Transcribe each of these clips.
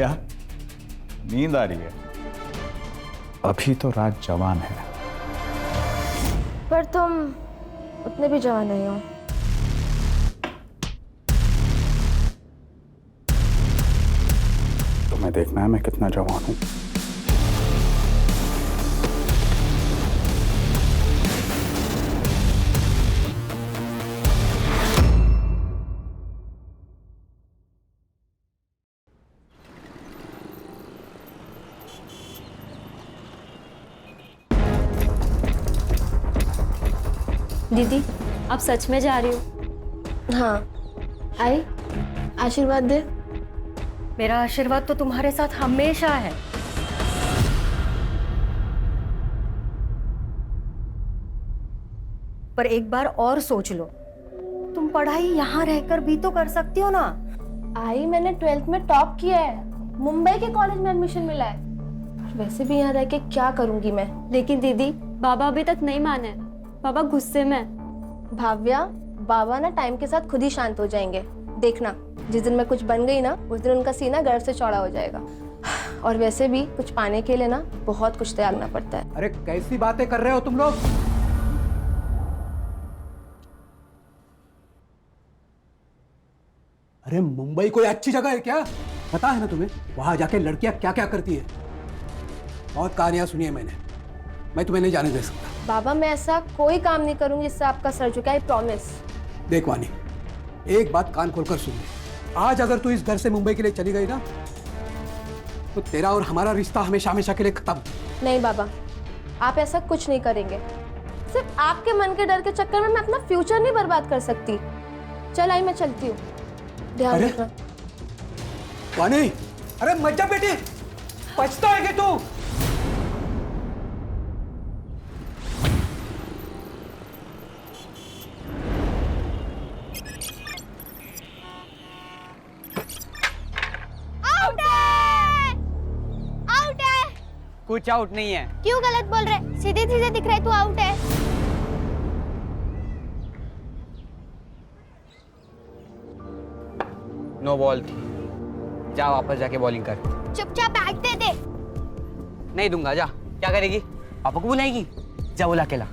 क्या नींद आ रही है? अभी तो रात जवान है। पर तुम उतने भी जवान नहीं हो। तुम्हें देखना है मैं कितना जवान हूं। दीदी, आप सच में जा रही हो? हाँ, आई आशीर्वाद दे। मेरा आशीर्वाद तो तुम्हारे साथ हमेशा है। पर एक बार और सोच लो, तुम पढ़ाई यहाँ रहकर भी तो कर सकती हो ना। आई मैंने 12th में टॉप किया है, मुंबई के कॉलेज में एडमिशन मिला है। वैसे भी यहाँ रह के क्या करूंगी मैं। लेकिन दीदी, बाबा अभी तक नहीं माने। बाबा गुस्से में। भाव्या, बाबा ना टाइम के साथ खुद ही शांत हो जाएंगे, देखना। जिस दिन मैं कुछ बन गई ना, उस दिन उनका सीना गर्व से चौड़ा हो जाएगा। और वैसे भी कुछ पाने के लिए ना बहुत कुछ त्यागना पड़ता है। अरे कैसी बातें कर रहे हो तुम लोग? अरे मुंबई कोई अच्छी जगह है क्या? पता है ना तुम्हें वहां जाके लड़कियां क्या क्या करती है? बहुत कहानियां सुनी है मैंने। मैं तुम्हें नहीं जाने दे सकता। बाबा, मैं ऐसा कोई काम नहीं करूंगी जिससे आपका सर झुके, आई प्रॉमिस। देख वानी, एक बात कान खोलकर सुन ले। आज अगर तू इस घर से मुंबई के लिए चली गई ना, तो तेरा और हमारा रिश्ता हमेशा हमेशा के लिए खत्म। नहीं बाबा, आप ऐसा कुछ नहीं करेंगे। सिर्फ आपके मन के डर के चक्कर में मैं अपना फ्यूचर नहीं बर्बाद कर सकती। चल आई, मैं चलती हूँ, ध्यान रखना। वानी, अरे मत जा बेटी, पछता है कि तू? कुछ आउट नहीं है। क्यों गलत बोल रहे? सीधे सीधे दिख रहा है तू आउट है। नो बॉल थी। जा वापस जाके बॉलिंग कर। चुपचाप बैट दे दे। नहीं दूंगा, जा। क्या करेगी? पापा को बुलाएगी? जा बुला के ला।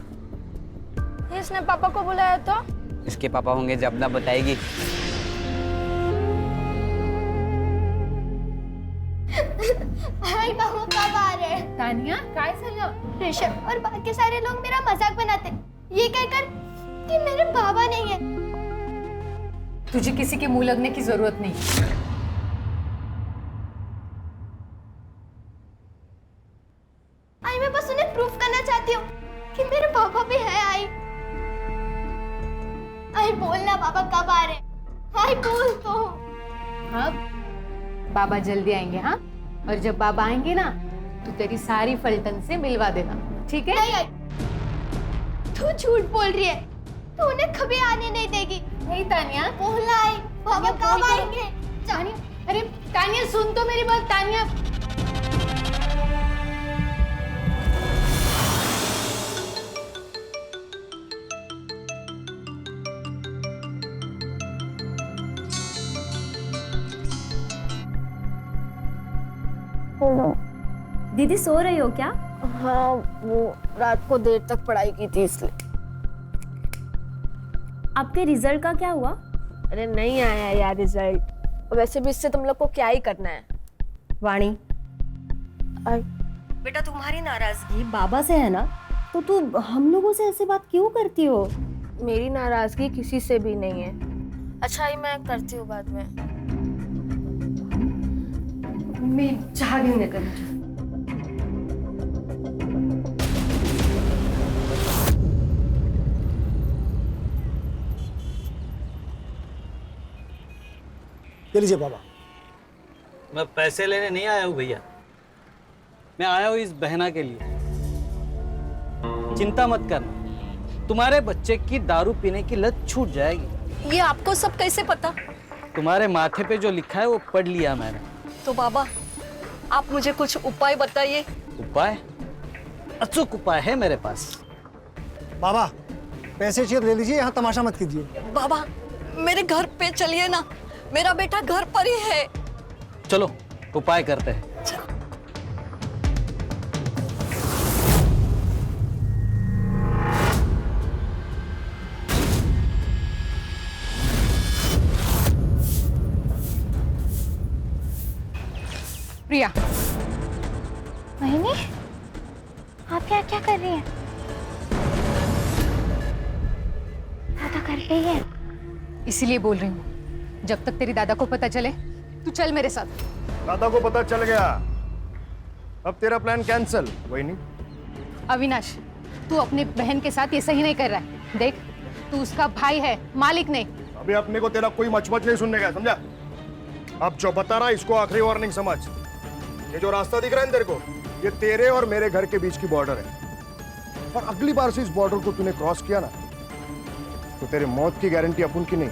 इसने पापा को बुलाया तो? इसके पापा होंगे जब ना बताएगी। हाय बाबू, कब आ रहे हैं? तानिया, काय झालं? ऋषभ और बाकी सारे लोग मेरा मजाक बनाते, ये कहकर कि मेरे बाबा नहीं है। तुझे किसी के मुंह लगने की जरूरत नहीं। आई मैं बस उन्हें प्रूफ करना चाहती हूँ कि मेरे पापा भी है। आई बोलना बाबा कब आ रहे? आई बोल तो। हाँ, बाबा जल्दी आएंगे। हाँ, और जब बाबा आएंगे ना, तो तेरी सारी फलटन से मिलवा देना, ठीक है? नहीं आई, तू झूठ बोल रही है। तू उन्हें कभी आने नहीं देगी। नहीं तानिया, बोलना आई, बाबा कब आएंगे? तानिया, अरे तानिया सुन तो मेरी बात। तानिया, दीदी सो रही हो क्या? हाँ, वो रात को देर तक पढ़ाई की थी इसलिए। आपके रिजल्ट का क्या हुआ? अरे नहीं आया यार रिजल्ट। वैसे भी इससे तुम लोग को क्या ही करना है। वाणी, आई, बेटा तुम्हारी नाराजगी बाबा से है ना, तो तू हम लोगों से ऐसे बात क्यों करती हो? मेरी नाराजगी किसी से भी नहीं है। अच्छा ही मैं करती हूँ बाद में। मी चहा घेऊन येते मुझे। ले लीजिए बाबा। मैं पैसे लेने नहीं आया हूँ भैया, मैं आया हूँ इस बहना के लिए। चिंता मत करना, तुम्हारे बच्चे की दारू पीने की लत छूट जाएगी। ये आपको सब कैसे पता? तुम्हारे माथे पे जो लिखा है वो पढ़ लिया मैंने। तो बाबा, आप मुझे कुछ उपाय बताइए। उपाय? अचूक उपाय है मेरे पास। बाबा, पैसे चाहिए ले लीजिए, यहाँ तमाशा मत कीजिए। बाबा, मेरे घर पे चलिए ना, मेरा बेटा घर पर ही है। चलो उपाय करते हैं। प्रिया, मोहिनी, आप क्या क्या कर रही हैं? दादा घर पे ही है। इसीलिए बोल रही हूँ, जब तक तेरी दादा को पता चले तू चल मेरे साथ। दादा को पता चल गया, अब तेरा प्लान कैंसिल। वही नहीं, अविनाश, तू अपने बहन के साथ ये सही नहीं कर रहा है। देख, तू उसका भाई है, मालिक नहीं। अभी अपने को तेरा कोई मचमच नहीं सुनने का, समझा? अब जो बता रहा इसको आखिरी वार्निंग समझ। ये जो रास्ता दिख रहा है तेरे को, ये तेरे और मेरे घर के बीच की बॉर्डर है, और अगली बार से इस बॉर्डर को तूने क्रॉस किया ना, तो तेरे मौत की गारंटी अपन की नहीं।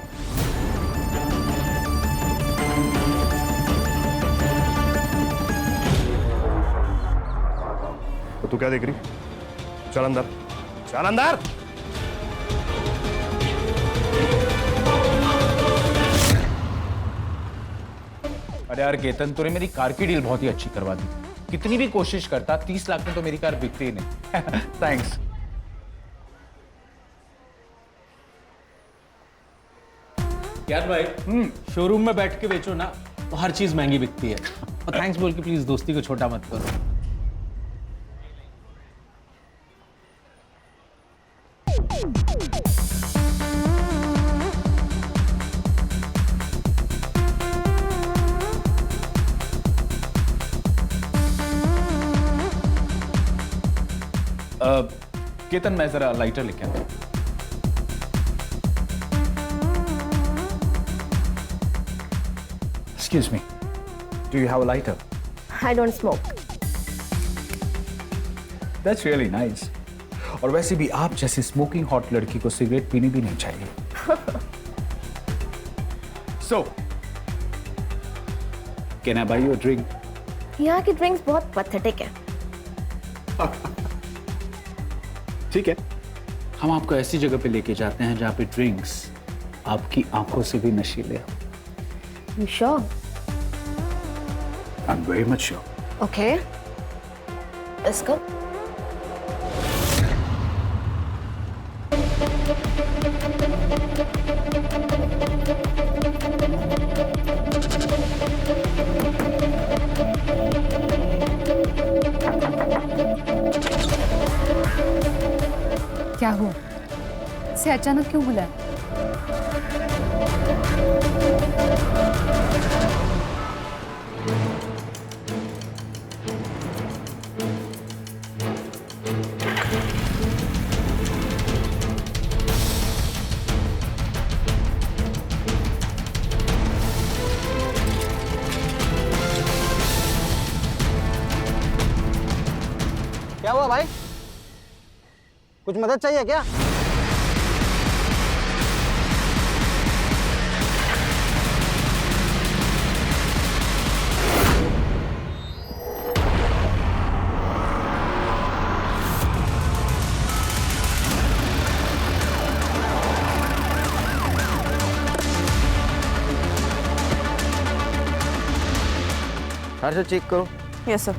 तो तू क्या देख रही? चल अंदर, चल अंदर। अरे यार केतन, तूने मेरी कार की डील बहुत ही अच्छी करवा दी। कितनी भी कोशिश करता 30 लाख में तो मेरी कार बिकती ही नहीं। थैंक्स। यार भाई, शोरूम में बैठ के बेचो ना तो हर चीज महंगी बिकती है। और थैंक्स बोल के प्लीज दोस्ती को छोटा मत करो। केतन, मैं जरा लाइटर लेके आता हूं। Excuse me, do you have a lighter? I don't smoke. That's really nice. और वैसे भी आप जैसी स्मोकिंग हॉट लड़की को सिगरेट पीनी भी नहीं चाहिए। So, can I buy you a drink? यहाँ की ड्रिंक्स बहुत पैथेटिक है। ठीक है, हम आपको ऐसी जगह पे लेके जाते हैं जहाँ पे ड्रिंक्स आपकी आंखों से भी नशीले हैं। You sure? I'm very much sure. Okay. Let's go. क्या हुआ? इसे अचानक क्यों बुलाया? क्या हुआ भाई? कुछ मदद चाहिए क्या? से चेक करो। Yes sir.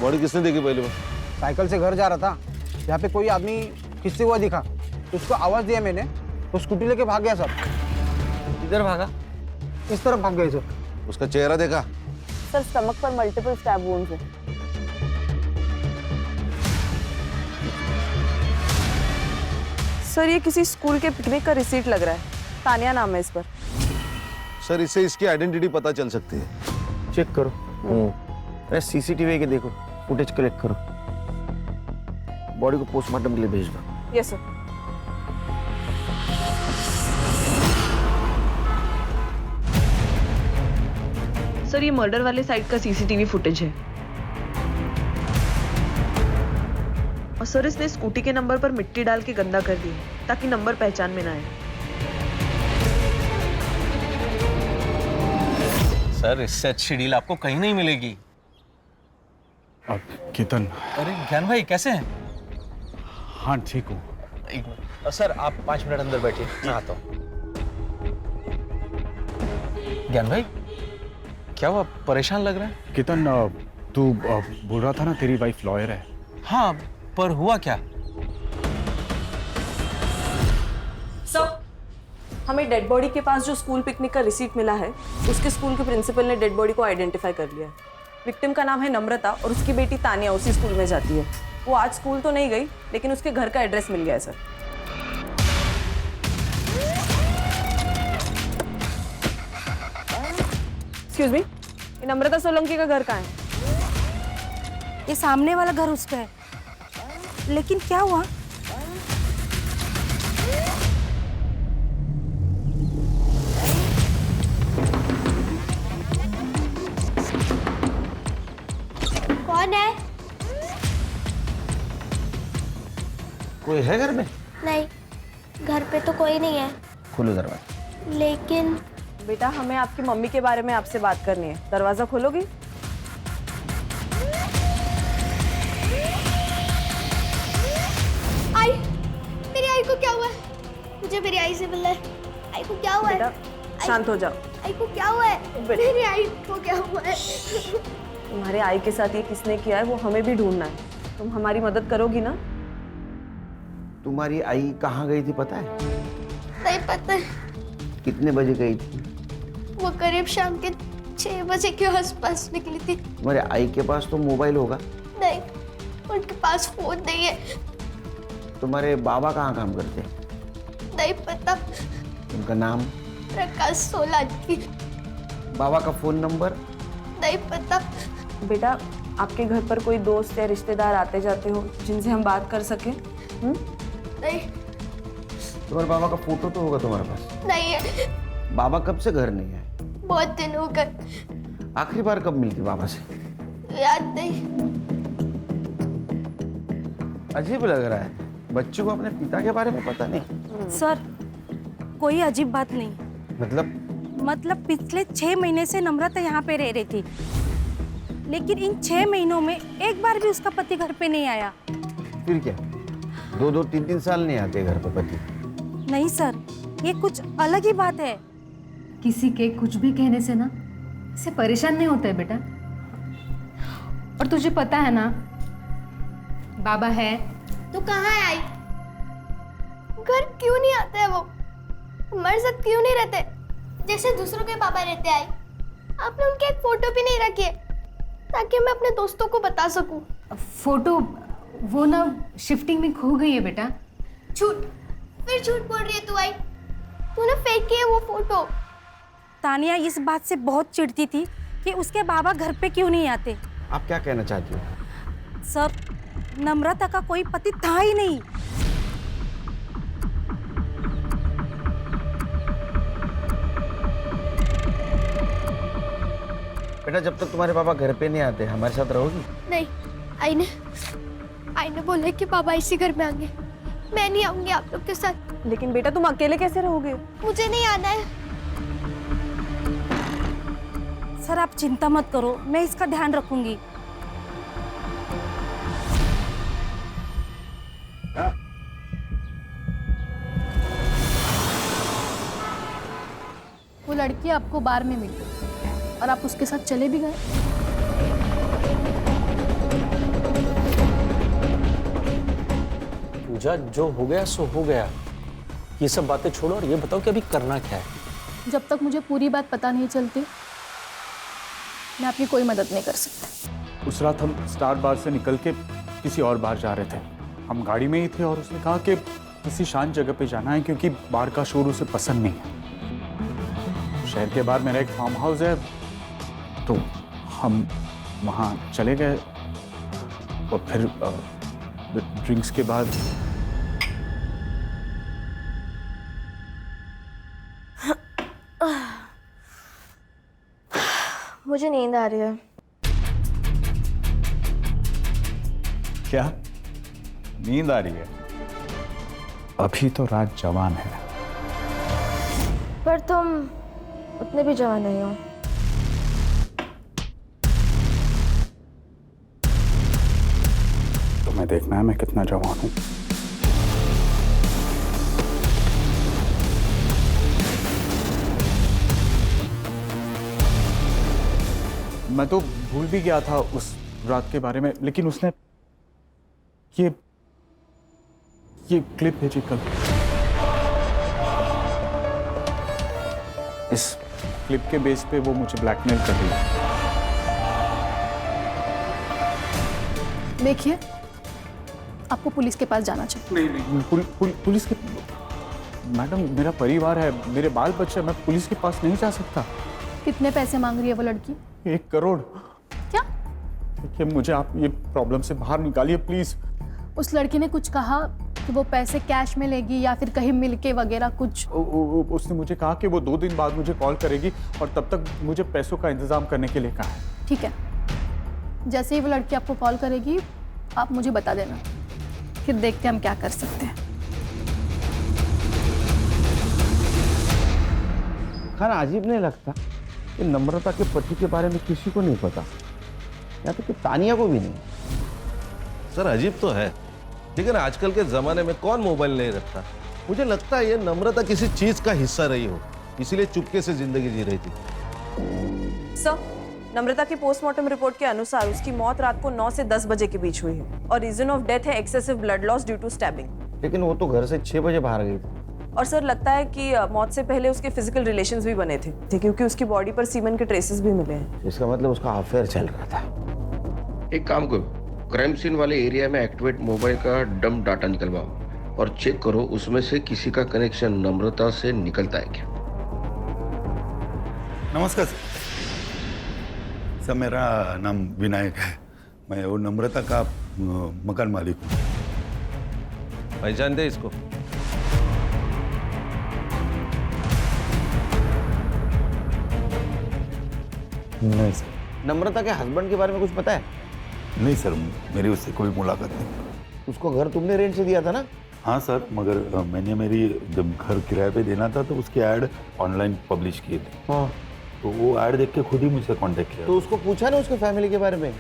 बॉडी किसने देखी पहले बार? साइकिल से घर जा रहा था, यहाँ पे कोई आदमी खिंचते हुआ दिखा, तो उसको आवाज दिया मैंने, तो स्कूटी लेके भाग गया सर। किधर भागा? इस तरफ भाग गए सर। उसका चेहरा देखा? सर, स्टमक पर मल्टीपल स्टैब वुंड्स हैं। सर, ये किसी स्कूल के पिकनिक का रिसीट लग रहा है। तानिया नाम है इस पर। सर, इससे इसकी आइडेंटिटी पता चल सकती है। चेक करो। अरे सीसीटीवी के देखो, फुटेज कलेक्ट करो, बॉडी को पोस्टमार्टम के लिए भेज दो। Yes sir. सर, ये मर्डर वाले साइड का सीसीटीवी फुटेज है। और सर, इसने स्कूटी के नंबर पर मिट्टी डाल के गंदा कर दी ताकि नंबर पहचान में ना आए। सर, इससे अच्छी डील आपको कहीं नहीं मिलेगी। केतन। अरे ज्ञान भाई, कैसे हैं? हाँ ठीक हूँ। एक मिनट सर, आप 5 मिनट अंदर बैठिए, मैं आता हूँ। ज्ञान भाई, क्या हुआ, परेशान लग रहा है? केतन, तू बोल रहा था ना तेरी वाइफ लॉयर है। हाँ, पर हुआ क्या? सर, हमें डेड बॉडी के पास जो स्कूल पिकनिक का रिसीट मिला है, उसके स्कूल के प्रिंसिपल ने डेड बॉडी को आइडेंटिफाई कर लिया है। विक्टिम का नाम है नम्रता और उसकी बेटी तानिया उसी स्कूल में जाती है। वो आज स्कूल तो नहीं गई, लेकिन उसके घर का एड्रेस मिल गया है सर। एक्सक्यूज मी, ये नम्रता सोलंकी का घर कहाँ है? ये सामने वाला घर उसका है, लेकिन क्या हुआ? कौन है? कोई है घर में? नहीं, घर पे तो कोई नहीं है। खोलो दरवाजा। लेकिन बेटा, हमें आपकी मम्मी के बारे में आपसे बात करनी है। दरवाजा खोलोगी? आई, मेरी आई को क्या हुआ है? मुझे मेरी आई से मिलना है। आई को क्या हुआ है? बेटा शांत हो जाओ। आई को क्या हुआ है? मेरी आई को क्या हुआ है? तुम्हारे आई के साथ ये किसने किया है वो हमें भी ढूंढना है। तुम हमारी मदद करोगी ना? तुम्हारी आई कहाँ गई थी पता है? नहीं पता। कितने बजे गई थी? वो करीब शाम के 6 बजे के आसपास निकली थी। तुम्हारे आई के पास तो मोबाइल होगा? नहीं, उनके पास फोन नहीं है। तुम्हारे बाबा कहाँ काम करते हैं? नहीं पता। उनका नाम? प्रकाश सोलंकी। बाबा का फोन नंबर? नहीं पता। बेटा, आपके घर पर कोई दोस्त या रिश्तेदार आते जाते हो जिनसे हम बात कर सकें? नहीं। तुम्हारे बाबा का फोटो तो होगा तुम्हारे पास? नहीं है। बाबा कब से घर नहीं आए? बहुत दिन हो गए। आखिरी बार कब मिली थी बाबा से? याद नहीं। अजीब लग रहा है, बच्चों को अपने पिता के बारे में पता नहीं। सर, कोई अजीब बात नहीं। मतलब पिछले 6 महीने से नम्रता यहाँ पे रह रही थी, लेकिन इन 6 महीनों में एक बार भी उसका पति घर पे नहीं आया। फिर क्या 2-2, 3-3 साल नहीं आते घर पे पति? नहीं सर, ये कुछ अलग ही बात है। किसी के कुछ भी कहने से ना इससे परेशान नहीं होता है बेटा। और तुझे पता है ना, बाबा है तो कहाँ है आई? घर क्यों नहीं आता है वो? हमारे साथ क्यों नहीं रहते जैसे दूसरों के पापा रहते? आई, आपने उनकी एक फोटो भी नहीं रखी है ताकि मैं अपने दोस्तों को बता सकूं। फोटो वो ना शिफ्टिंग में खो गई है बेटा। झूठ, फिर झूठ बोल रही है तू। आई, तूने फेंकी है वो फोटो। तानिया इस बात से बहुत चिढ़ती थी कि उसके बाबा घर पे क्यों नहीं आते। आप क्या कहना चाहती हो? सर, नम्रता का कोई पति था ही नहीं। बेटा, जब तक तुम्हारे पापा घर पे नहीं आते हमारे साथ रहोगी? नहीं, आई ने बोला कि पापा इसी घर में आएंगे। मैं नहीं आऊंगी आप लोग के साथ। लेकिन बेटा, तुम अकेले कैसे रहोगे? मुझे नहीं आना है। सर, आप चिंता मत करो, मैं इसका ध्यान रखूंगी। वो लड़की आपको बार में मिली और आप उसके साथ चले भी गए। पूजा, जो हो गया सो हो गया। ये सब बातें छोड़ो और ये बताओ कि अभी करना क्या है। जब तक मुझे पूरी बात पता नहीं चलती, मैं आपकी कोई मदद नहीं कर सकती। उस रात हम स्टार बार से निकल के किसी और बार जा रहे थे। हम गाड़ी में ही थे और उसने कहा कि किसी शांत जगह पे जाना है क्योंकि बार का शोर उसे पसंद नहीं है। शहर के बाहर मेरा एक फार्म हाउस है, तो हम वहाँ चले गए और फिर ड्रिंक्स के बाद मुझे नींद आ रही है। क्या नींद आ रही है? अभी तो रात जवान है। पर तुम उतने भी जवान नहीं हो। तुम्हें देखना है मैं कितना जवान हूं। मैं तो भूल भी गया था उस रात के बारे में, लेकिन उसने ये क्लिप भेजी कल। इस क्लिप के बेस पे वो मुझे ब्लैकमेल कर रही है। देखिए, आपको पुलिस के पास जाना चाहिए। नहीं, पुलिस के मैडम, मेरा परिवार है, मेरे बाल बच्चे, मैं पुलिस के पास नहीं जा सकता। कितने पैसे मांग रही है वो लड़की? 1 करोड़। क्या? देखिए, मुझे आप ये प्रॉब्लम से बाहर निकालिए प्लीज। उस लड़की ने कुछ कहा कि वो पैसे कैश में लेगी या फिर कहीं मिलके वगैरह कुछ? उसने मुझे कहा कि वो 2 दिन बाद मुझे कॉल करेगी और तब तक मुझे पैसों का इंतजाम करने के लिए कहा है। ठीक है, जैसे ही वो लड़की आपको कॉल करेगी आप मुझे बता देना, फिर देखते हैं हम क्या कर सकते हैं। खाना अजीब नहीं लगता कि नम्रता के पति के बारे में किसी को नहीं पता, या तो कि तानिया को भी नहीं? सर अजीब तो है, लेकिन आजकल के जमाने में कौन मोबाइल नहीं रखता। मुझे लगता है ये नम्रता किसी चीज का हिस्सा रही हो, इसीलिए चुपके से जिंदगी जी रही थी। सर, नम्रता की पोस्टमार्टम रिपोर्ट के अनुसार उसकी मौत रात को 9 से 10 बजे के बीच हुई है और रीजन ऑफ डेथ है excessive blood loss due to stabbing. लेकिन वो तो घर से 6 बजे बाहर गई थी। और सर लगता है कि मौत से पहले उसके फिजिकल रिलेशंस भी बने थे क्योंकि उसकी बॉडी पर सीमेन के ट्रेसेस भी मिले हैं। इसका मतलब उसका अफेयर चल रहा था। एक काम करो, क्राइम सीन वाले एरिया में एक्टिवेट मोबाइल का डंप डाटा निकलवाओ और चेक करो उसमें से किसी का कनेक्शन नम्रता से निकलता है क्या। नमस्कार सर, मेरा नाम विनायक है, मैं वो नम्रता का मकान मालिक हूँ। पहचान दे इसको। नहीं सर। नम्रता के हस्बैंड के बारे में कुछ पता है? नहीं सर, मेरी उससे कोई मुलाकात नहीं। उसको घर तुमने रेंट से दिया था ना? हाँ सर, मगर मैंने मेरी जब घर किराए पे देना था तो उसके ऐड ऑनलाइन पब्लिश किए थे। हाँ। तो वो ऐड देख के खुद ही मुझसे कांटेक्ट किया। तो उसको पूछा ना उसके फैमिली के बारे में?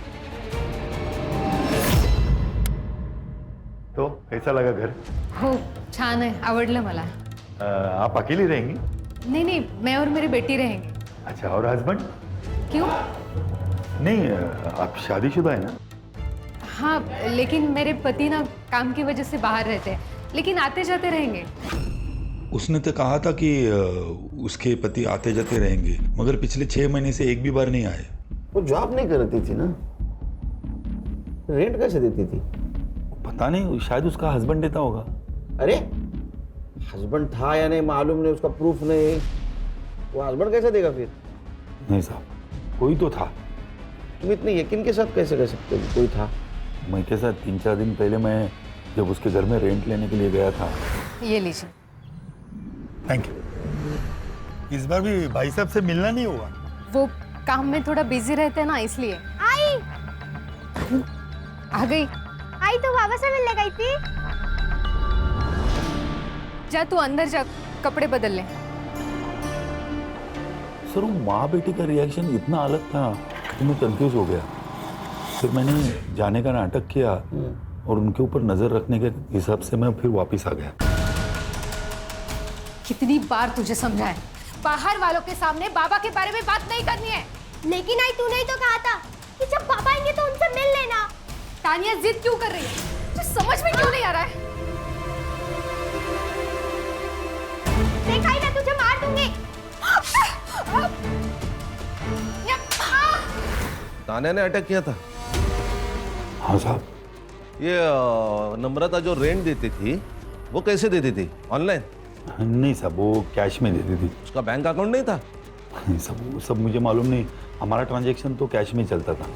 तो कैसा लगा घर? हो, छान आहे, आवडलं मला। आप अकेली रहेंगी? नहीं नहीं, मैं और मेरी बेटी रहेंगे। अच्छा, और हस्बैंड? क्यों? नहीं, आप शादीशुदा है ना? हाँ, लेकिन मेरे पति ना काम की वजह से बाहर रहते हैं, लेकिन आते जाते रहेंगे। उसने तो कहा था कि उसके पति आते जाते रहेंगे, मगर पिछले 6 महीने से एक भी बार नहीं आए। वो जॉब नहीं करती थी ना, रेंट कैसे देती थी? पता नहीं, शायद उसका हस्बैंड देता होगा। अरे हस्बैंड था या नहीं मालूम नहीं, उसका प्रूफ नहीं, वो हस्बैंड कैसे देगा फिर? नहीं साहब, कोई तो था। तुम इतने यकीन के साथ कैसे कह सकते हो कोई था? मैं के साथ 3-4 दिन पहले मैं जब उसके घर में रेंट लेने के लिए गया था। ये लीजिए। Thank you. इस बार भी भाई साहब से मिलना नहीं हुआ? वो काम में थोड़ा बिजी रहते हैं ना, इसलिए। आई आ गई। आई तो बाबा से मिलने गई थी। जा तू अंदर जा, कपड़े बदल ले। सर, वो माँ बेटी का रिएक्शन इतना अलग था कि मैं कंफ्यूज हो गया। फिर मैंने जाने का नाटक किया और उनके ऊपर नजर रखने के हिसाब से मैं फिर वापस आ गया। कितनी बार तुझे समझाया, बाहर वालों के सामने बाबा के बारे में बात नहीं करनी है। लेकिन आई तूने ही तो कहा था कि जब पापा आएंगे तो उनसे मिल लेना। तानिया जिद क्यों कर रही है? तुझे समझ में क्यों नहीं आ रहा है? देखा ही ना, तुझे मार दूंगी। तानिया ने अटैक किया था? हाँ साहब। ये नम्रता जो रेंट देती थी वो कैसे देती थी? ऑनलाइन? नहीं साहब, वो कैश में देती थी। उसका बैंक अकाउंट नहीं था? नहीं साहब, वो सब मुझे मालूम नहीं, हमारा ट्रांजैक्शन तो कैश में चलता था।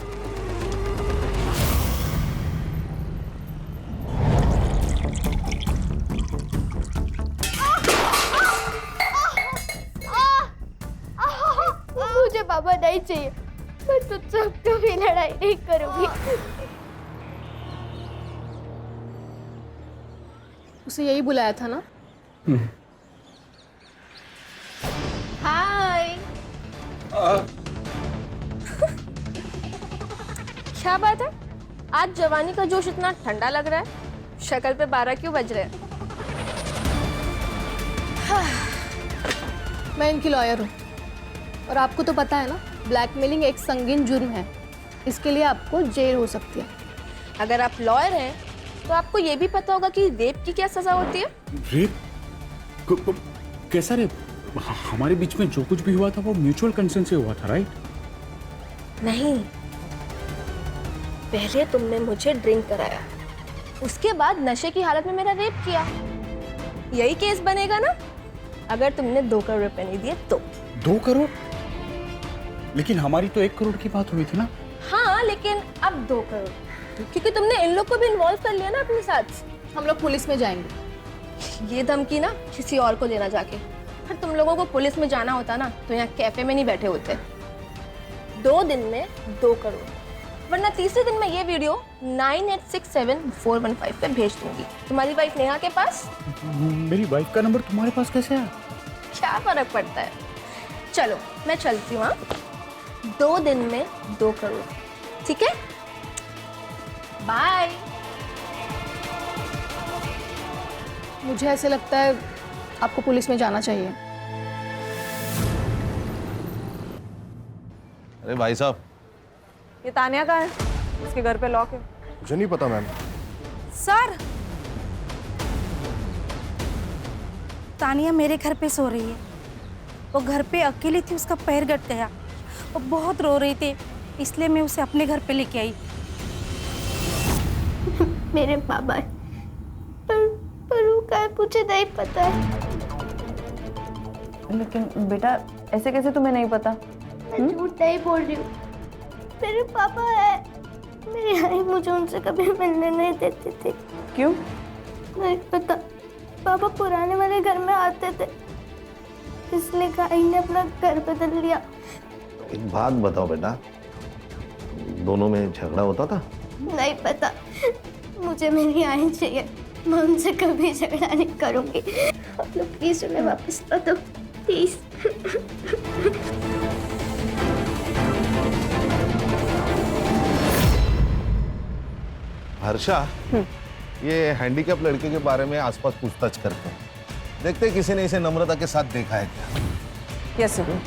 मुझे बाबा नहीं चाहिए, मैं तुझसे अब कभी लड़ाई नहीं करूंगी। उसे यही बुलाया था ना? हाय। क्या बात है, आज जवानी का जोश इतना ठंडा लग रहा है? शक्ल पे 12 क्यों बज रहे हैं? मैं इनकी लॉयर हूँ और आपको तो पता है ना ब्लैकमेलिंग एक संगीन जुर्म है, इसके लिए आपको जेल हो सकती है। अगर आप लॉयर हैं तो आपको ये भी पता होगा कि रेप की क्या सजा होती है। रेप? कैसा रेप? हमारे बीच में जो कुछ भी हुआ था वो म्यूचुअल कंसेंट से हुआ था, राइट? नहीं, पहले तुमने मुझे ड्रिंक कराया, उसके बाद नशे की हालत में मेरा रेप किया। यही केस बनेगा ना अगर तुमने 2 करोड़ रुपए नहीं दिए तो। 2 करोड़? लेकिन हमारी तो 1 करोड़ की बात हुई थी ना। हाँ, लेकिन अब 2 करोड़ क्योंकि तुमने इन लोग को भी इन्वॉल्व कर लिया ना अपने साथ। हम लोग पुलिस में जाएंगे। ये धमकी ना किसी और को देना जाके। फिर तुम लोगों को पुलिस में जाना होता ना तो यहाँ कैफे में नहीं बैठे होते। 2 दिन में 2 करोड़, वरना तीसरे दिन में ये वीडियो 9867-415 पे भेज दूंगी तुम्हारी वाइफ नेहा के पास। मेरी वाइफ का नंबर तुम्हारे पास कैसे है? क्या फर्क पड़ता है। चलो मैं चलती हूँ। 2 दिन में 2 करोड़, ठीक है? बाय। मुझे ऐसे लगता है आपको पुलिस में जाना चाहिए। अरे भाई साहब, ये तानिया का है, इसके घर पे लॉक है। मुझे नहीं पता मैम। सर, तानिया मेरे घर पे सो रही है। वो घर पे अकेली थी, उसका पैर कट गया, वो बहुत रो रही थी, इसलिए मैं उसे अपने घर पे लेके आई। मेरे पापा पर वो क्या मुझे नहीं पता है। लेकिन बेटा ऐसे कैसे तुम्हें नहीं पता? मैं झूठ नहीं बोल रही हूँ। मेरे पापा है, मेरी आई मुझे उनसे कभी मिलने नहीं देती थी। क्यों? नहीं पता, पापा पुराने वाले घर में आते थे, इसलिए गाई ने अपना घर बदल लिया। एक बात बताओ बेटा, दोनों में झगड़ा होता था? नहीं पता, मुझे मेरी आई चाहिए, मैं उनसे कभी झगड़ा नहीं करूंगी। आप लोग प्लीज उन्हें वापस ला दो, प्लीज। हर्षा, ये हैंडीकैप लड़के के बारे में आसपास पूछताछ करते हैं। देखते हैं किसी ने इसे नम्रता के साथ देखा है क्या। Yes sir.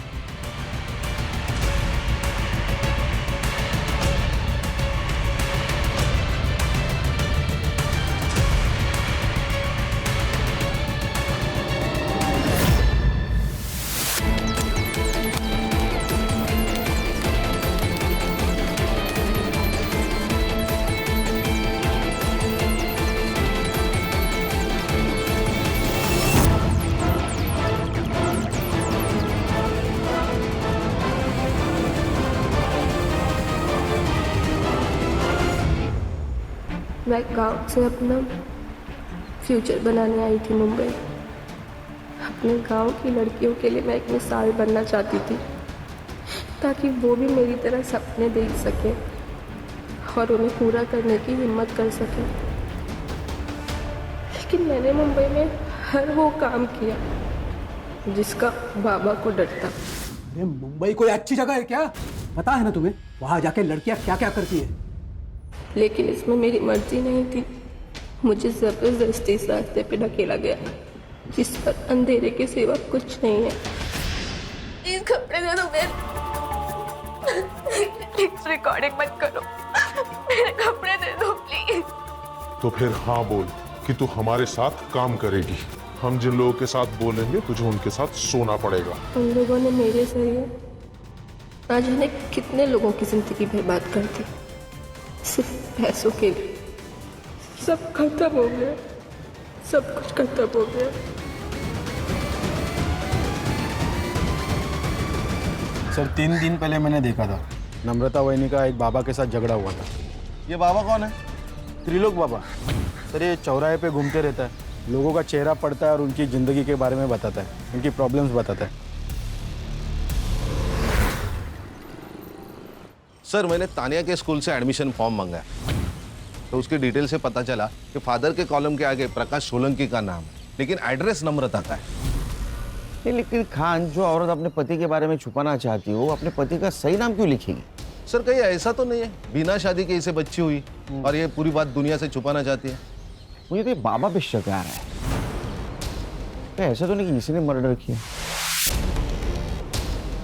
मैं गांव से अपना फ्यूचर बनाने आई थी मुंबई। अपने गांव की लड़कियों के लिए मैं एक मिसाल बनना चाहती थी, ताकि वो भी मेरी तरह सपने देख सके और उन्हें पूरा करने की हिम्मत कर सके। लेकिन मैंने मुंबई में हर वो काम किया जिसका बाबा को डर था। अरे मुंबई कोई अच्छी जगह है क्या? पता है ना तुम्हें वहां जाके लड़कियां क्या क्या करती है? लेकिन इसमें मेरी मर्जी नहीं थी, मुझे जबरदस्ती इस रास्ते पे ढकेला गया जिस पर अंधेरे के सिवा कुछ नहीं है। प्लीज कपड़े दे दो मेरे, प्लीज रिकॉर्डिंग मत करो, मेरे कपड़े दे दो प्लीज। तो फिर हाँ बोल कि तू हमारे साथ काम करेगी। हम जिन लोगों के साथ बोलेंगे तुझे उनके साथ सोना पड़ेगा। उन लोगों ने मेरे जरिए ना जाने कितने लोगों की जिंदगी बर्बाद कर दी, सिर्फ पैसों के लिए। सब खत्म हो गया, सब कुछ खत्म हो गया। सर 3 दिन पहले मैंने देखा था, नम्रता वहिनी का एक बाबा के साथ झगड़ा हुआ था। ये बाबा कौन है? त्रिलोक बाबा। सर ये चौराहे पे घूमते रहता है, लोगों का चेहरा पड़ता है और उनकी ज़िंदगी के बारे में बताता है, उनकी प्रॉब्लम्स बताता है। सर मैंने तानिया के स्कूल से एडमिशन फॉर्म मंगाया, तो उसकी डिटेल से पता चला कि फादर के कॉलम के आगे प्रकाश सोलंकी का नाम है, लेकिन एड्रेस नम्रता का है। लेकिन खान, जो औरत अपने पति के बारे में छुपाना चाहती हो, अपने पति का सही नाम क्यों लिखेगी? सर कहीं ऐसा तो नहीं है बिना शादी के इसे बच्ची हुई और ये पूरी बात दुनिया से छुपाना चाहती है? मुझे तो ये बाबा पे शक आ रहा है। तो ऐसा तो नहीं कि किसी ने मर्डर किया।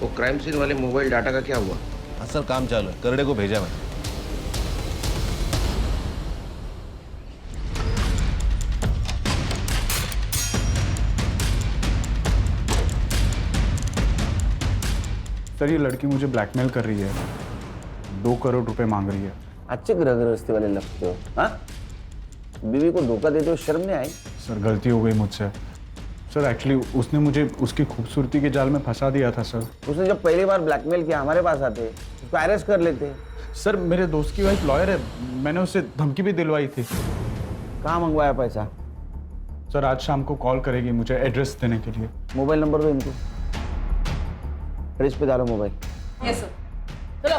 वो क्राइम सीन वाले मोबाइल डाटा का क्या हुआ? हाँ सर, काम चालू है, करड़े को भेजा मैंने। सर ये लड़की मुझे ब्लैकमेल कर रही है, 2 करोड़ रुपए मांग रही है। अच्छे ग्रह गृहस्थी वाले लगते हो, हाँ? बीवी को धोखा देते हो, शर्म नहीं आई? सर गलती हो गई मुझसे। सर एक्चुअली उसने मुझे उसकी खूबसूरती के जाल में फंसा दिया था सर। उसने जब पहली बार ब्लैकमेल किया हमारे पास आते, उसको अरेस्ट कर लेते। सर मेरे दोस्त की वाइफ लॉयर है, मैंने उससे धमकी भी दिलवाई थी। कहाँ मंगवाया पैसा? सर आज शाम को कॉल करेगी मुझे एड्रेस देने के लिए। मोबाइल नंबर दो इनको, फ्रिज पे डालो मोबाइल। Yes sir. चलो।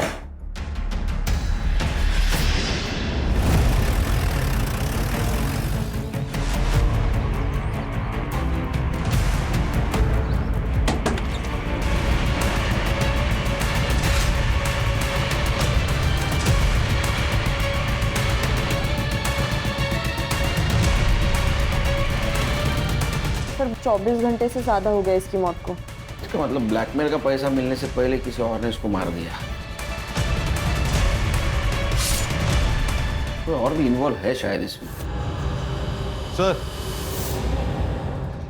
सर 24 घंटे से ज्यादा हो गया इसकी मौत को। इसका मतलब ब्लैकमेल का पैसा मिलने से पहले किसी और ने इसको मार दिया। तो और भी इन्वॉल्व है शायद इसमें। सर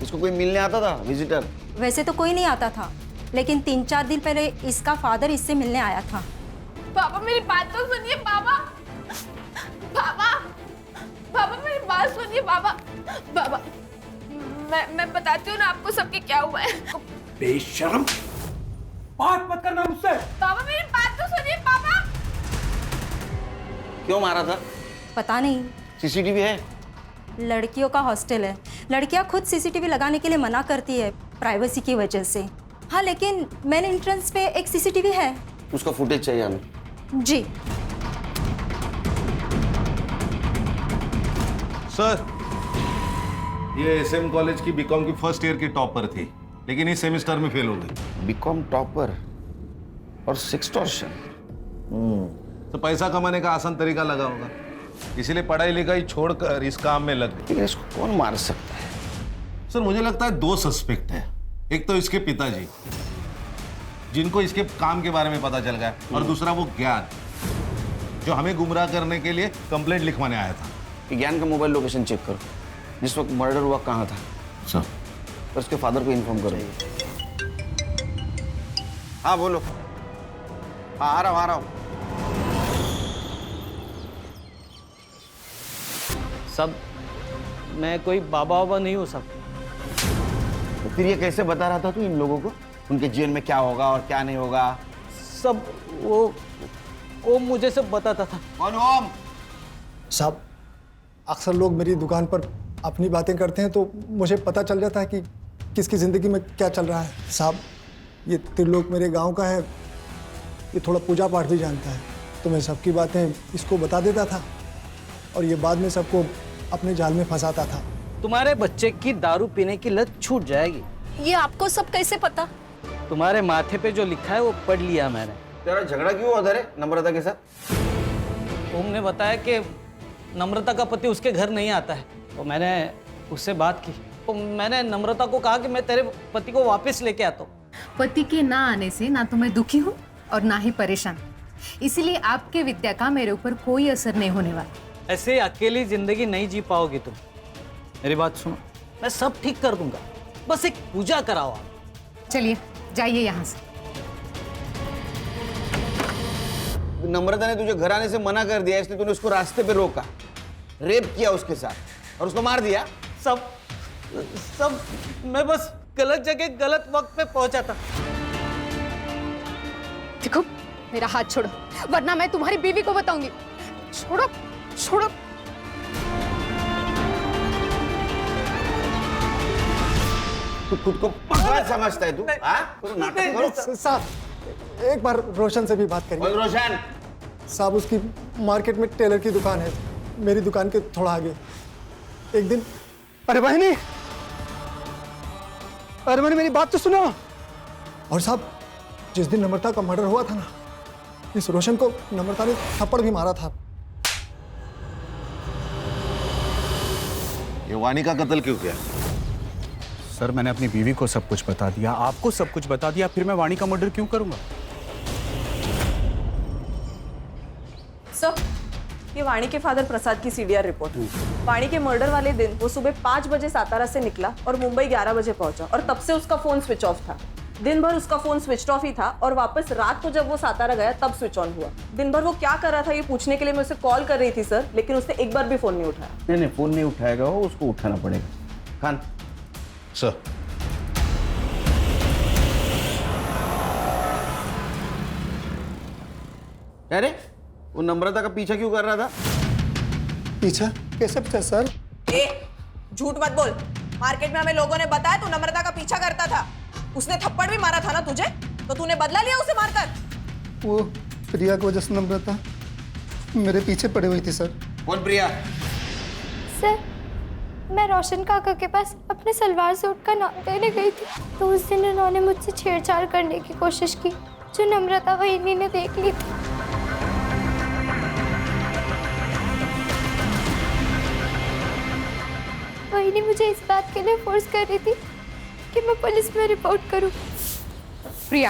इसको कोई मिलने आता था विजिटर? वैसे तो कोई नहीं आता था, लेकिन 3-4 दिन पहले इसका फादर इससे मिलने आया था। पापा मेरी बात तो सुनिए पापा। पापा पापा मेरी बात सुनिए पापा। पापा मैं बताती हूँ ना आपको सबके क्या हुआ है। बेशर्म, बात मत करना मुझसे। पापा मेरी बात तो सुनिए पापा। क्यों मारा था? पता नहीं। सीसीटीवी है? लड़कियों का हॉस्टल है, लड़कियां खुद सीसीटीवी लगाने के लिए मना करती है प्राइवेसी की वजह से। हाँ लेकिन मेन एंट्रेंस पे एक सीसीटीवी है। उसका फुटेज चाहिए हमें। जी सर, ये एसएम कॉलेज की बीकॉम की फर्स्ट ईयर की टॉपर थी, लेकिन इस सेमेस्टर में फेल हो गई। बीकॉम टॉपर और सेक्सटॉर्शन। तो पैसा कमाने का आसान तरीका लगा होगा, इसीलिए पढ़ाई लिखाई छोड़कर इस काम में लग गई। लेकिन इसको कौन मार सकता है? सर मुझे लगता है 2 सस्पेक्ट हैं। एक तो इसके पिताजी, जिनको इसके काम के बारे में पता चल गया, और दूसरा वो ज्ञान, जो हमें गुमराह करने के लिए कंप्लेंट लिखवाने आया था। ज्ञान का मोबाइल लोकेशन चेक करो, जिस वक्त मर्डर हुआ कहाँ था। सर और उसके फादर को इन्फॉर्म करो। हाँ बोलो। हाँ आ रहा हूँ। सब मैं कोई बाबा वाबा नहीं हूँ सब। तो फिर ये कैसे बता रहा था तू इन लोगों को उनके जीवन में क्या होगा और क्या नहीं होगा? सब वो मुझे सब बताता था। कौन ओम? साहब अक्सर लोग मेरी दुकान पर अपनी बातें करते हैं तो मुझे पता चल जाता है कि किसकी ज़िंदगी में क्या चल रहा है। साहब ये त्रिलोक मेरे गांव का है, ये थोड़ा पूजा पाठ भी जानता है, तो मैं सबकी बातें इसको बता देता था और ये बाद में सबको अपने जाल में फंसाता था। तुम्हारे बच्चे की दारू पीने की लत छूट जाएगी। ये आपको सब कैसे पता? तुम्हारे माथे पे जो लिखा है वो पढ़ लिया मैंने। तेरा झगड़ा क्यों हुआ था नम्रता के साथ? तुमने बताया कि नम्रता का पति उसके घर नहीं आता है, तो मैंने उससे बात की। तो मैंने नम्रता को कहा कि मैं तेरे पति को वापस लेके आता हूँ। पति के ना आने से ना तो मैं दुखी हूँ और ना ही परेशान, इसीलिए आपके विद्या का मेरे ऊपर कोई असर नहीं होने वाला। ऐसे अकेली जिंदगी नहीं जी पाओगी तुम। मेरी बात सुनो, मैं सब ठीक कर दूंगा, बस एक पूजा कराओ आप। चलिए जाइए यहाँ से। नम्रता ने तुझे घर आने से मना कर दिया, इसलिए तूने उसको रास्ते पे रोका, रेप किया उसके साथ और उसको मार दिया। सब मैं बस गलत जगह गलत वक्त पे पहुंचा था। देखो मेरा हाथ छोड़ो वरना मैं तुम्हारी बीवी को बताऊंगी। छोड़ो छोड़ो। तू खुद को पागल समझता है तू? हाँ? नाटक करो। साहब एक बार रोशन से भी बात करिए। रोशन साहब उसकी मार्केट में टेलर की दुकान है, मेरी दुकान के थोड़ा आगे। एक दिन अरे बहनी मेरी बात तो सुनो। और साहब जिस दिन नम्रता का मर्डर हुआ था ना, इस रोशन को नम्रता ने थप्पड़ भी मारा था। ये वानी का कत्ल क्यों किया? सर मैंने अपनी बीवी को सब कुछ बता दिया, आपको सब कुछ बता दिया, फिर मैं वाणी का मर्डर क्यों करूंगा? सर, ये वाणी के फादर प्रसाद की सीडीआर रिपोर्ट है। वाणी के मर्डर वाले दिन वो सुबह 5 बजे सातारा से निकला और मुंबई 11 बजे पहुंचा और तब से उसका फोन स्विच ऑफ था। दिन भर उसका फोन स्विच ऑफ ही था और वापस रात को जब वो सातारा गया तब स्विच ऑन हुआ। दिन भर वो क्या कर रहा था ये पूछने के लिए मैं उसे कॉल कर रही थी सर, लेकिन उसने एक बार भी फोन नहीं उठाया। नहीं, फोन नहीं उठाएगा वो, उसको उठाना पड़ेगा। खान सर, अरे वो नम्रता का पीछा क्यों कर रहा था? पीछा? कैसे पीछा सर? झूठ मत बोल। मार्केट में हमें लोगों ने बताया तू नम्रता का पीछा करता था। उसने थप्पड़ भी मारा था ना तुझे, तो तूने बदला लिया उसे मारकर? वो प्रिया की वजह से नम्रता मेरे पीछे पड़ी हुई थी सर। कौन प्रिया? सर, मैं रोशन काका के पास अपने सलवार सूट का नाम देने गई थी, तो उस दिन उन्होंने मुझसे छेड़छाड़ करने की कोशिश की, जो नम्रता वहीनी ने देख ली थी। वहीनी मुझे इस बात के लिए फोर्स कर रही थी कि मैं पुलिस में रिपोर्ट करूं। प्रिया,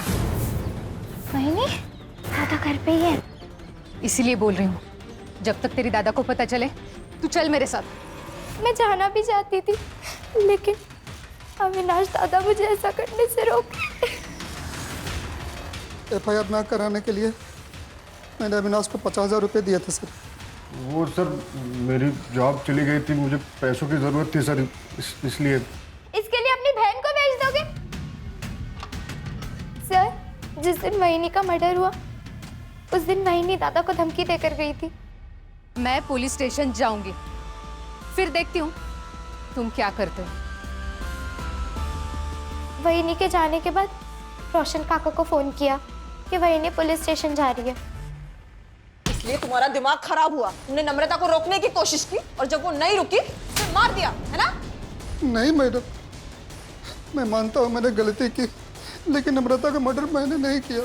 वहीनी, दादा घर पे ही है। इसीलिए बोल रही हूँ, जब तक तेरी दादा को पता चले तू चल मेरे साथ। मैं जाना भी चाहती थी, लेकिन अविनाश दादा मुझे ऐसा करने से रोक। FIR ना कराने के लिए मैंने अविनाश को 50,000 रुपये दिए थे सर। वो सर मेरी जॉब चली गई थी, मुझे पैसों की जरूरत थी सर, इसलिए। इसके लिए अपनी बहन को भेज दोगे? सर, जिस दिन वहीनी का मर्डर हुआ उस दिन वहीनी दादा को धमकी देकर गई थी। मैं पुलिस स्टेशन जाऊंगी, फिर देखती हूँ तुम क्या करते हो। वहीनी के जाने के बाद रोशन काका को फोन किया कि वहीनी पुलिस स्टेशन जा रही है। इसलिए तुम्हारा दिमाग खराब हुआ। तुमने नम्रता को रोकने की कोशिश की और जब वो नहीं रुकी फिर मार दिया, है ना? नहीं मैडम, मैं मानता हूँ मैंने गलती की, लेकिन नम्रता का मर्डर मैंने नहीं किया।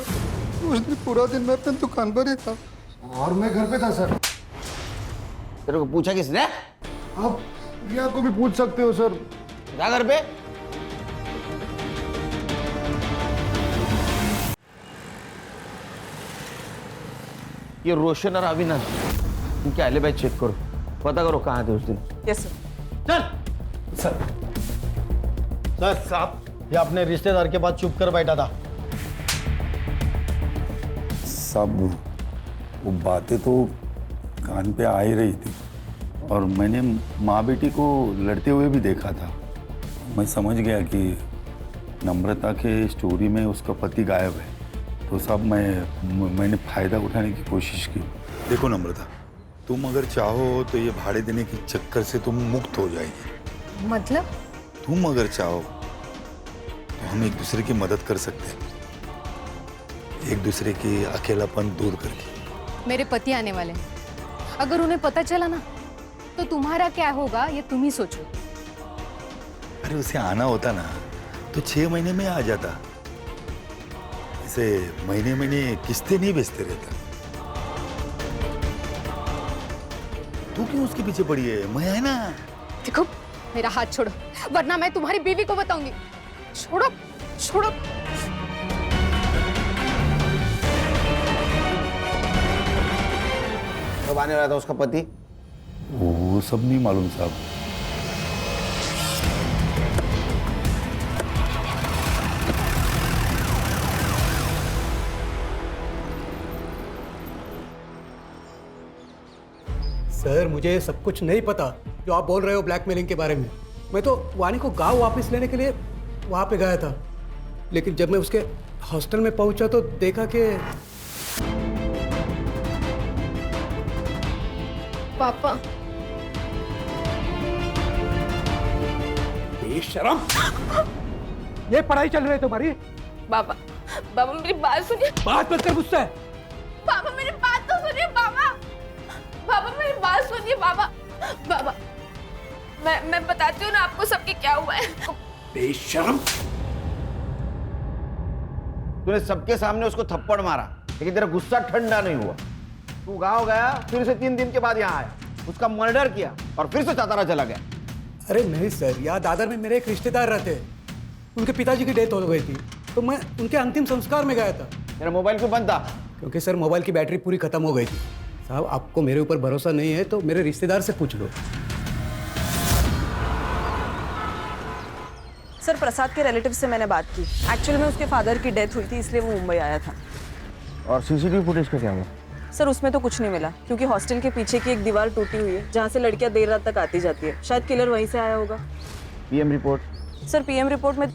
उस दिन पूरा दिन मैं अपनी दुकान पर ही था और मैं घर पे था सर। तेरे को पूछा किसने? आप प्रिया को भी पूछ सकते हो सर। जा घर पे। ये रोशन और अविनाश, इनके एलिबाई चेक करो, पता करो कहाँ थे उस दिन। Yes sir. चल सर साहब, ये अपने रिश्तेदार के पास चुप कर बैठा था। सब वो बातें तो कान पे आ ही रही थी और मैंने माँ बेटी को लड़ते हुए भी देखा था। मैं समझ गया कि नम्रता के स्टोरी में उसका पति गायब है, तो सब मैंने फ़ायदा उठाने की कोशिश की। देखो नम्रता, तुम अगर चाहो तो ये भाड़े देने के चक्कर से तुम मुक्त हो जाएगी। मतलब? तुम अगर चाहो तो हम एक दूसरे की मदद कर सकते हैं, एक दूसरे की अकेलापन दूर करके। मेरे पति आने वाले हैं, अगर उन्हें पता चला ना तो तुम्हारा क्या होगा ये तुम ही सोचो। अरे उसे आना होता ना तो 6 महीने में आ जाता, इसे महीने महीने किस्तें नहीं बेचते रहता। तू क्यों उसके पीछे पड़ी है? मैं है ना। देखो, मेरा हाथ छोड़ो वरना मैं तुम्हारी बीवी को बताऊंगी। छोड़ो छोड़ो। कब आने वाला था उसका पति? वो सब नहीं मालूम साहब। सर, मुझे सब कुछ नहीं पता जो आप बोल रहे हो ब्लैकमेलिंग के बारे में। मैं तो वाणी को गांव वापस लेने के लिए वहां पे गया था, लेकिन जब मैं उसके हॉस्टल में पहुंचा तो देखा कि पापा, बेशरम, ये पढ़ाई चल रही है तुम्हारी? बाबा, बाबा मेरी बात सुनिए। बात मत कर मुझसे। पापा मेरी बात तो सुनिए। बाबा, बाबा मेरी बात सुनिए। बाबा, बाबा, मैं बताती हूँ ना आपको सबके क्या हुआ है। बेशरम, तूने सबके सामने उसको थप्पड़ मारा, लेकिन तेरा गुस्सा ठंडा नहीं हुआ। तू गांव गया, फिर से 3 दिन के बाद यहाँ आया, उसका मर्डर किया और फिर से सातारा चला गया। अरे नहीं सर, यहाँ दादर में मेरे एक रिश्तेदार रहते हैं, उनके पिताजी की डेथ हो गई थी, तो मैं उनके अंतिम संस्कार में गया था। मेरा मोबाइल क्यों बंद था? क्योंकि सर मोबाइल की बैटरी पूरी खत्म हो गई थी। साहब आपको मेरे ऊपर भरोसा नहीं है तो मेरे रिश्तेदार से पूछ लो। सर प्रसाद के रिलेटिव से मैंने बात की। एक्चुअली में उसके फादर की डेथ हुई थी, इसलिए वो मुंबई आया था। और सीसीटीवी फुटेज का क्या हुआ? सर उसमें तो कुछ नहीं मिला, क्योंकि हॉस्टल के पीछे की एक दीवार टूटी हुई है जहाँ से लड़कियां देर रात तक आती जाती है। शायद किलर वहीं से आया होगा। PM report? Sir PM report में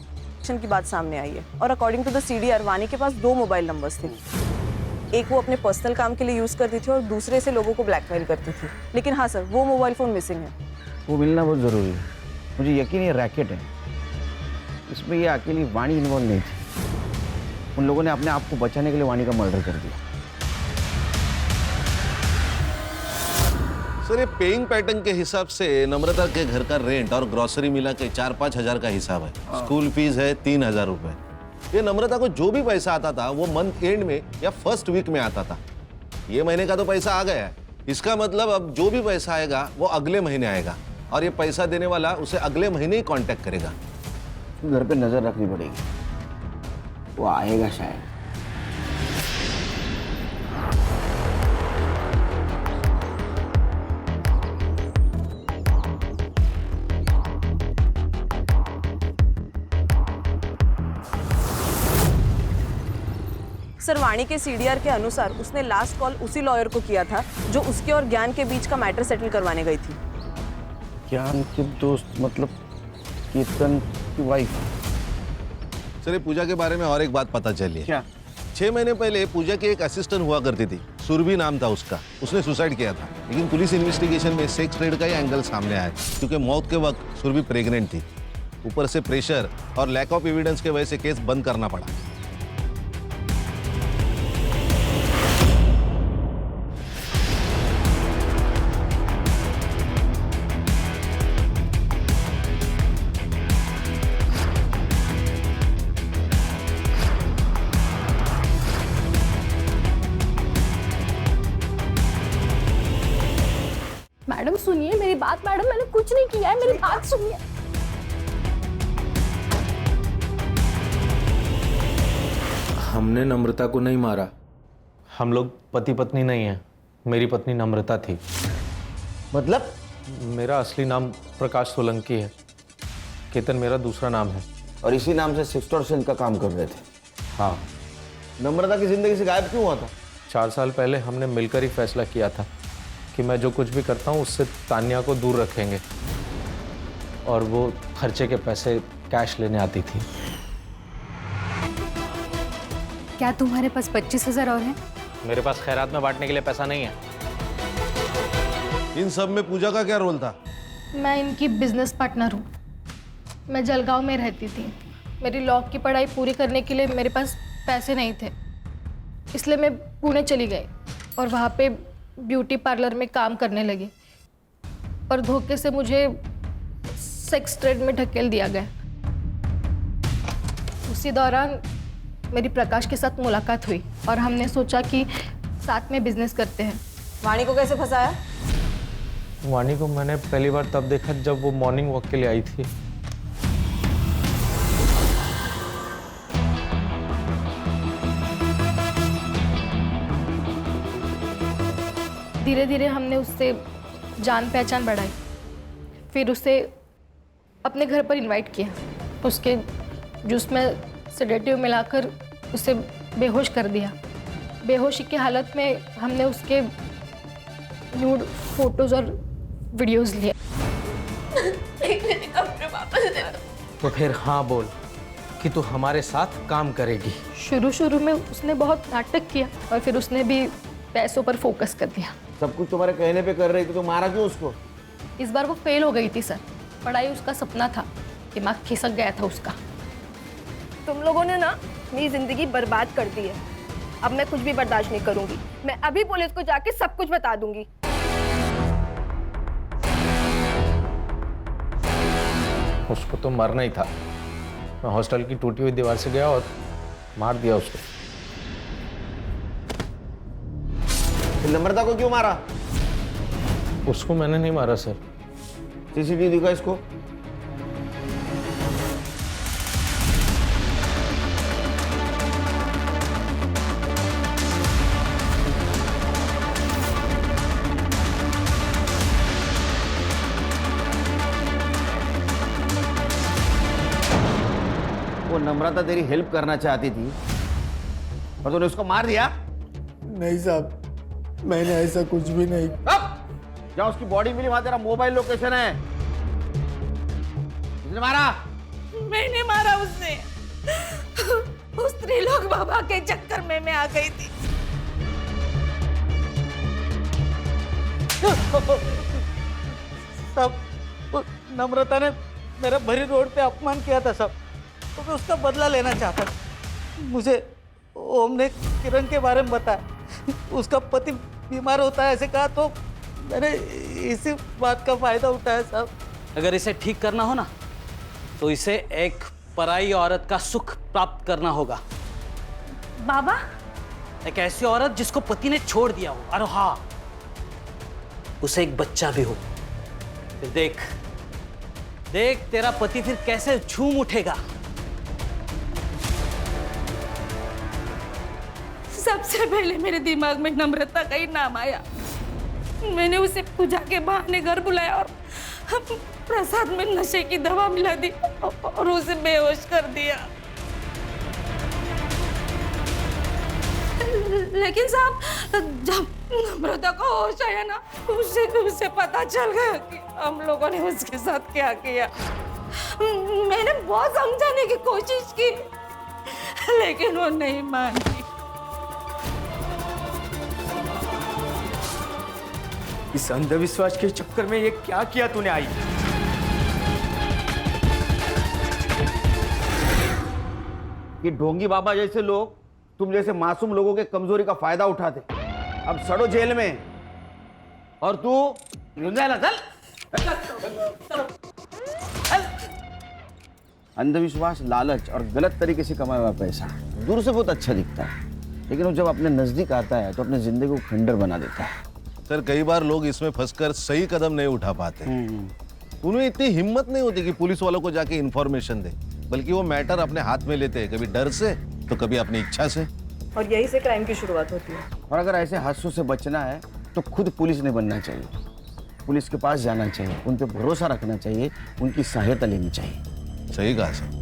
की बात सामने आई है, और अकॉर्डिंग टू द सीडीआर वानी के पास 2 मोबाइल नंबर्स थे। एक वो अपने पर्सनल काम के लिए यूज करती थी और दूसरे से लोगों को ब्लैकमेल करती थी। लेकिन हाँ सर, वो मोबाइल फोन मिसिंग है। वो मिलना बहुत जरूरी है। मुझे यकीन है रैकेट है, इसमें ये अकेली वाणी इन्वॉल्व नहीं थी। उन लोगों ने अपने आप को बचाने के लिए वाणी का मर्डर कर दिया। सर ये पेइंग पैटर्न के हिसाब से नम्रता के घर का रेंट और ग्रोसरी मिला के 4-5 हजार का हिसाब है। स्कूल फीस है 3,000 रुपए। ये नम्रता को जो भी पैसा आता था वो मंथ एंड में या फर्स्ट वीक में आता था। ये महीने का तो पैसा आ गया है, इसका मतलब अब जो भी पैसा आएगा वो अगले महीने आएगा, और ये पैसा देने वाला उसे अगले महीने ही कांटेक्ट करेगा। घर पे नजर रखनी पड़ेगी, वो आएगा शायद। सर वाणी के सीडीआर के अनुसार उसने लास्ट कॉल उसी लॉयर को किया था जो उसके और ज्ञान के बीच का मैटर सेटल करवाने गई थी। ज्ञान के दोस्त मतलब कीर्तन की वाइफ? सर ये पूजा के बारे में और एक बात पता चली है। क्या? 6 महीने पहले पूजा की एक असिस्टेंट हुआ करती थी, सुरभि नाम था उसका। उसने सुसाइड किया था, लेकिन पुलिस इन्वेस्टिगेशन में सेक्स ट्रेड का ही एंगल सामने आया, क्योंकि मौत के वक्त सुरभि प्रेग्नेंट थी। ऊपर से प्रेशर और लैक ऑफ एविडेंस के वजह से केस बंद करना पड़ा। मैडम सुनिए मेरी बात। मैडम मैंने कुछ नहीं किया है, मेरी बात सुनिए। हमने नम्रता को नहीं मारा। हम लोग पति पत्नी नहीं हैं। मेरी पत्नी नम्रता थी। मतलब? मेरा असली नाम प्रकाश सोलंकी है, केतन मेरा दूसरा नाम है। और इसी नाम से सेक्सटॉर्शन का काम कर रहे थे? हाँ। नम्रता की जिंदगी से गायब क्यों हुआ था? 4 साल पहले हमने मिलकर ही फैसला किया था कि मैं जो कुछ भी करता हूँ उससे तान्या को दूर रखेंगे, और वो खर्चे के पैसे कैश लेने आती थी। क्या तुम्हारे पास 25,000 और हैं? मेरे पास खैरात में बांटने के लिए पैसा नहीं है। इन सब में पूजा का क्या रोल था? मैं इनकी बिजनेस पार्टनर हूँ। मैं जलगांव में रहती थी। मेरी लॉ की पढ़ाई पूरी करने के लिए मेरे पास पैसे नहीं थे, इसलिए मैं पुणे चली गई और वहाँ पे ब्यूटी पार्लर में काम करने लगी, और धोखे से मुझे सेक्स ट्रेड में ढकेल दिया गया। उसी दौरान मेरी प्रकाश के साथ मुलाकात हुई और हमने सोचा कि साथ में बिजनेस करते हैं। वाणी को कैसे फंसाया? वाणी को मैंने पहली बार तब देखा जब वो मॉर्निंग वॉक के लिए आई थी। धीरे धीरे हमने उससे जान पहचान बढ़ाई, फिर उसे अपने घर पर इनवाइट किया। उसके जूस में सेडेटिव मिलाकर उसे बेहोश कर दिया। बेहोशी की हालत में हमने उसके न्यूड फोटोज और वीडियोस लिए। तो फिर हाँ बोल कि तू हमारे साथ काम करेगी। शुरू में उसने बहुत नाटक किया और फिर उसने भी पैसों पर फोकस कर दिया। सब कुछ तुम्हारे कहने पे कर रही थी तो मारा क्यों उसको? इस बार वो फेल हो गई थी सर। पढ़ाई उसका सपना था, दिमाग खिसक गया था उसका। तुम लोगों ने ना मेरी जिंदगी बर्बाद कर दी है। अब मैं कुछ भी बर्दाश्त नहीं करूंगी। मैं अभी पुलिस को जाके सब कुछ बता दूंगी। उसको तो मरना ही था। मैं हॉस्टल की टूटी हुई दीवार से गया और मार दिया उसको। नम्रता को क्यों मारा? उसको मैंने नहीं मारा सर। सीसीटीवी दिखा इसको। नम्रता तेरी हेल्प करना चाहती थी और तूने उसको मार दिया? नहीं साहब, मैंने ऐसा कुछ भी नहीं। जहाँ उसकी बॉडी मिली वहां तेरा मोबाइल लोकेशन है। किसने मारा? मैंने मारा उसने। उस त्रिलोक बाबा के चक्कर में मैं आ गई थी। सब नम्रता ने मेरा भरी रोड पे अपमान किया था सब, तो मैं उसका बदला लेना चाहता था। मुझे ओम ने किरण के बारे में बताया, उसका पति बीमार होता है ऐसे कहा, तो मैंने इसी बात का फायदा उठाया साहब। अगर इसे ठीक करना हो ना तो इसे एक पराई औरत का सुख प्राप्त करना होगा। बाबा, एक ऐसी औरत जिसको पति ने छोड़ दिया हो, और हाँ, उसे एक बच्चा भी हो। फिर देख तेरा पति फिर कैसे झूम उठेगा। सबसे पहले मेरे दिमाग में नम्रता का ही नाम आया। मैंने उसे पूजा के बहाने घर बुलाया और प्रसाद में नशे की दवा मिला दी और उसे बेहोश कर दिया। लेकिन साहब, जब नम्रता को होश आया ना, उसे पता चल गया कि हम लोगों ने उसके साथ क्या किया। मैंने बहुत समझाने की कोशिश की, लेकिन वो नहीं मानी। इस अंधविश्वास के चक्कर में ये क्या किया तूने आई? कि ढोंगी बाबा जैसे लोग तुम जैसे मासूम लोगों के कमजोरी का फायदा उठाते, अब सड़ो जेल में। और तू चल। अंधविश्वास, लालच और गलत तरीके से कमाया हुआ पैसा दूर से बहुत अच्छा दिखता है, लेकिन वो जब अपने नजदीक आता है तो अपने जिंदगी को खंडर बना देता है। सर, कई बार लोग इसमें फंसकर सही कदम नहीं उठा पाते। उन्हें इतनी हिम्मत नहीं होती कि पुलिस वालों को जाके इन्फॉर्मेशन दे, बल्कि वो मैटर अपने हाथ में लेते हैं, कभी डर से तो कभी अपनी इच्छा से। और यही से क्राइम की शुरुआत होती है। और अगर ऐसे हादसों से बचना है तो खुद पुलिस नहीं बनना चाहिए, पुलिस के पास जाना चाहिए, उन पर भरोसा रखना चाहिए, उनकी सहायता लेनी चाहिए। सही कहा सर।